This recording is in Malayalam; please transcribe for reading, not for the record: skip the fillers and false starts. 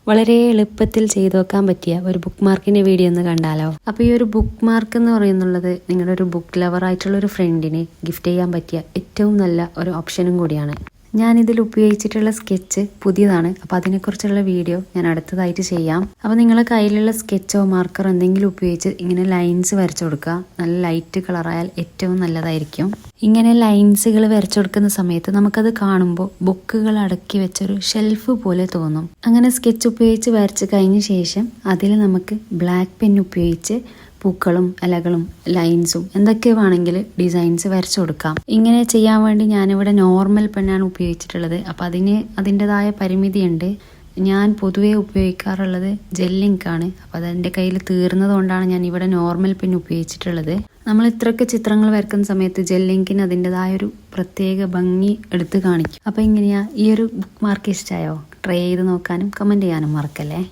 വളരെ എളുപ്പത്തിൽ ചെയ്തു വെക്കാൻ പറ്റിയ ഒരു ബുക്ക് മാർക്കിന്റെ വീഡിയോ ഒന്ന് കണ്ടാലോ. അപ്പോൾ ഈ ഒരു ബുക്ക് മാർക്ക് എന്ന് പറയുന്നുള്ളത് നിങ്ങളുടെ ഒരു ബുക്ക് ലവർ ആയിട്ടുള്ള ഒരു ഫ്രണ്ടിന് ഗിഫ്റ്റ് ചെയ്യാൻ പറ്റിയ ഏറ്റവും നല്ല ഒരു ഓപ്ഷനും കൂടിയാണ്. ഞാനിതിൽ ഉപയോഗിച്ചിട്ടുള്ള സ്കെച്ച് പുതിയതാണ്. അപ്പോൾ അതിനെക്കുറിച്ചുള്ള വീഡിയോ ഞാൻ അടുത്തതായിട്ട് ചെയ്യാം. അപ്പോൾ നിങ്ങളുടെ കയ്യിലുള്ള സ്കെച്ചോ മാർക്കറോ എന്തെങ്കിലും ഉപയോഗിച്ച് ഇങ്ങനെ ലൈൻസ് വരച്ചു കൊടുക്കുക. നല്ല ലൈറ്റ് കളറായാൽ ഏറ്റവും നല്ലതായിരിക്കും. ഇങ്ങനെ ലൈൻസുകൾ വരച്ചു കൊടുക്കുന്ന സമയത്ത് നമുക്കത് കാണുമ്പോൾ ബുക്കുകൾ അടക്കി വെച്ചൊരു ഷെൽഫ് പോലെ തോന്നും. അങ്ങനെ സ്കെച്ച് ഉപയോഗിച്ച് വരച്ച് കഴിഞ്ഞ ശേഷം അതിൽ നമുക്ക് ബ്ലാക്ക് പെൻ ഉപയോഗിച്ച് പൂക്കളും ഇലകളും ലൈൻസും എന്തൊക്കെ വേണമെങ്കിൽ ഡിസൈൻസ് വരച്ചു കൊടുക്കാം. ഇങ്ങനെ ചെയ്യാൻ വേണ്ടി ഞാനിവിടെ നോർമൽ പെണ്ണാണ് ഉപയോഗിച്ചിട്ടുള്ളത്. അപ്പം അതിൻ്റെതായ പരിമിതിയുണ്ട്. ഞാൻ പൊതുവേ ഉപയോഗിക്കാറുള്ളത് ജെല്ലിങ്കാണ്. അപ്പോൾ അതെൻ്റെ കയ്യിൽ തീർന്നതുകൊണ്ടാണ് ഞാൻ ഇവിടെ നോർമൽ പെൻ ഉപയോഗിച്ചിട്ടുള്ളത്. നമ്മൾ ഇത്രയൊക്കെ ചിത്രങ്ങൾ വരക്കുന്ന സമയത്ത് ജെല്ലിങ്കിന് അതിൻ്റെതായൊരു പ്രത്യേക ഭംഗി എടുത്ത് കാണിക്കും. അപ്പോൾ ഇങ്ങനെയാ ഈ ഒരു ബുക്ക് മാർക്ക് ഇഷ്ടമായോ? ട്രൈ ചെയ്ത് നോക്കാനും കമൻറ്റ് ചെയ്യാനും മറക്കല്ലേ.